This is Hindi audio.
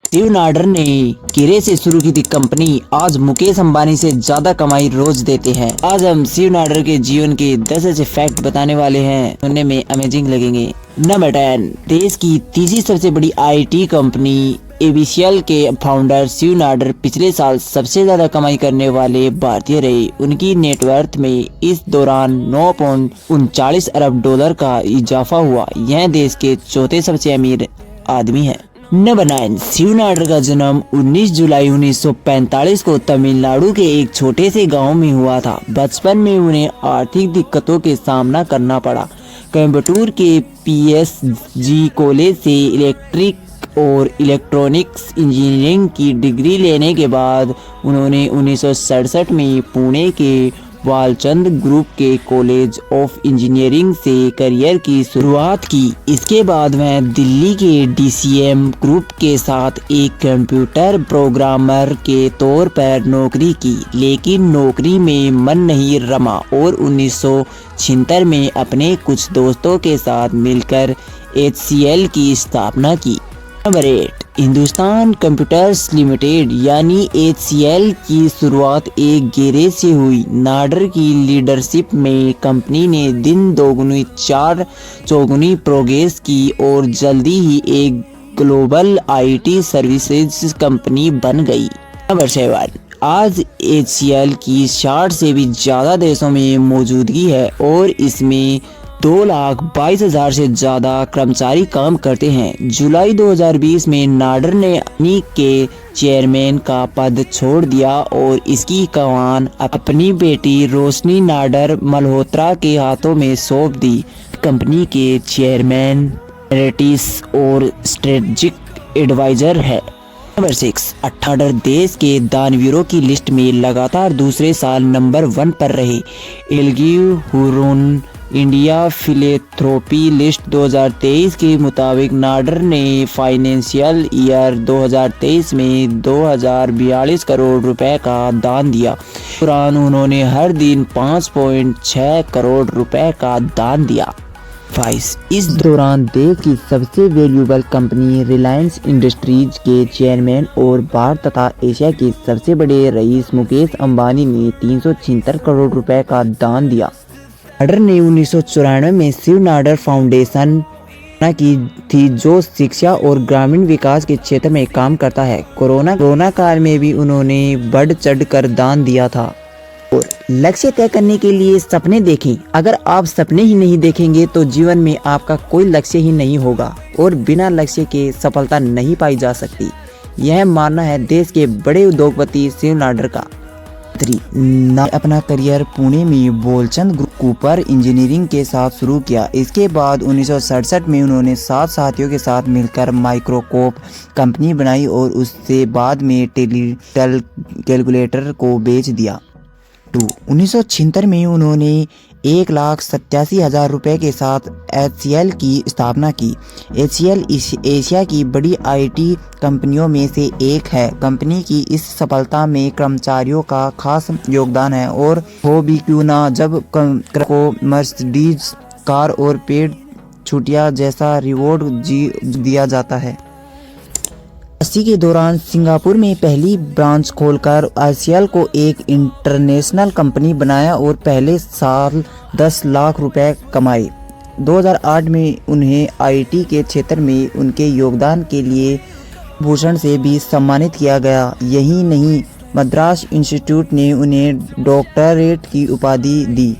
स्टीव नाडर ने किरे से शुरू की थी कंपनी, आज मुकेश अंबानी से ज्यादा कमाई रोज देते हैं। आज हम स्टीव नाडर के जीवन के 10 ऐसे फैक्ट बताने वाले हैं, सुनने में अमेजिंग लगेंगे। नंबर 10, देश की तीसरी सबसे बड़ी आईटी कंपनी एबीसीएल के फाउंडर स्टीव नाडर पिछले साल सबसे ज्यादा कमाई करने वाले भारतीय रहे। उनकी नेटवर्थ में इस दौरान 9.39 अरब डॉलर का इजाफा हुआ। यह देश के चौथे सबसे अमीर आदमी है। नंबर 9, स्टीव नाडर का जन्म 19 जुलाई 1945 को तमिलनाडु के एक छोटे से गांव में हुआ था। बचपन में उन्हें आर्थिक दिक्कतों के सामना करना पड़ा। कोयम्बटूर के पीएसजी कॉलेज से इलेक्ट्रिक और इलेक्ट्रॉनिक्स इंजीनियरिंग की डिग्री लेने के बाद उन्होंने 1967 में पुणे के वालचंद ग्रुप के कॉलेज ऑफ इंजीनियरिंग से करियर की शुरुआत की। इसके बाद वह दिल्ली के डीसीएम ग्रुप के साथ एक कंप्यूटर प्रोग्रामर के तौर पर नौकरी की, लेकिन नौकरी में मन नहीं रमा और 1976 में अपने कुछ दोस्तों के साथ मिलकर HCL की स्थापना की। नंबर 8, हिंदुस्तान कंप्यूटर्स लिमिटेड यानी HCL की शुरुआत एक गैरेज से हुई। नाडर की लीडरशिप में कंपनी ने दिन दोगुनी चार चौगुनी प्रोग्रेस की और जल्दी ही एक ग्लोबल आईटी सर्विसेज कंपनी बन गई। नंबर 7, आज HCL की 60 से भी ज़्यादा देशों में मौजूदगी है और इसमें 2,22,000 से ज़्यादा कर्मचारी काम करते हैं। जुलाई 2020 में नाडर ने अपनी के चेयरमैन का पद छोड़ दिया और इसकी कमान अपनी बेटी रोशनी नाडर मल्होत्रा के हाथों में सौंप दी। कंपनी के चेयरमैन एनालिटिक्स और स्ट्रेटेजिक एडवाइजर है। नंबर 6, 18 देश के दानवीरों की लिस्ट में लगातार दूसरे साल नंबर 1 पर रहे। Algae Hurun India philanthropy list 2023 के मुताबिक नाडर ने फाइनेंशियल ईयर 2023 में 2042 करोड़ रुपए का दान दिया। दौरान उन्होंने हर दिन 5.6 करोड़ रुपए का दान दिया। 22, इस दौरान देश की सबसे वैल्यूएबल कंपनी रिलायंस इंडस्ट्रीज के चेयरमैन और भारत तथा एशिया के सबसे बड़े रईस मुकेश अंबानी ने 376 करोड़ रुपए का दान दिया। नाडर ने 1994 में स्टीव नाडर फाउंडेशन की थी, जो शिक्षा और ग्रामीण विकास के क्षेत्र में काम करता है। कोरोना काल में भी उन्होंने बढ़ चढ़ कर दान दिया था। और लक्ष्य तय करने के लिए सपने देखें। अगर आप सपने ही नहीं देखेंगे तो जीवन में आपका कोई लक्ष्य ही नहीं होगा और बिना लक्ष्य के सफलता नहीं पाई जा सकती। यह मानना है देश के बड़े उद्योगपति स्टीव नाडर का। अपना करियर पुणे में वालचंद ग्रुप कूपर इंजीनियरिंग के साथ शुरू किया। इसके बाद 1967 में उन्होंने 7 साथियों के साथ मिलकर माइक्रोस्कोप कंपनी बनाई और उससे बाद में टेलीटल कैलकुलेटर को बेच दिया। 1976 में उन्होंने 1,87,000 रुपये के साथ HCL की स्थापना की। HCL एशिया की बड़ी आईटी कंपनियों में से एक है। कंपनी की इस सफलता में कर्मचारियों का खास योगदान है और हो भी क्यों ना, जब को मर्सिडीज कार और पेड छुट्टियां जैसा रिवॉर्ड दिया जाता है। 80 के दौरान सिंगापुर में पहली ब्रांच खोलकर HCL को एक इंटरनेशनल कंपनी बनाया और पहले साल 10 लाख रुपए कमाए। 2008 में उन्हें आईटी के क्षेत्र में उनके योगदान के लिए भूषण से भी सम्मानित किया गया। यही नहीं, मद्रास इंस्टीट्यूट ने उन्हें डॉक्टरेट की उपाधि दी।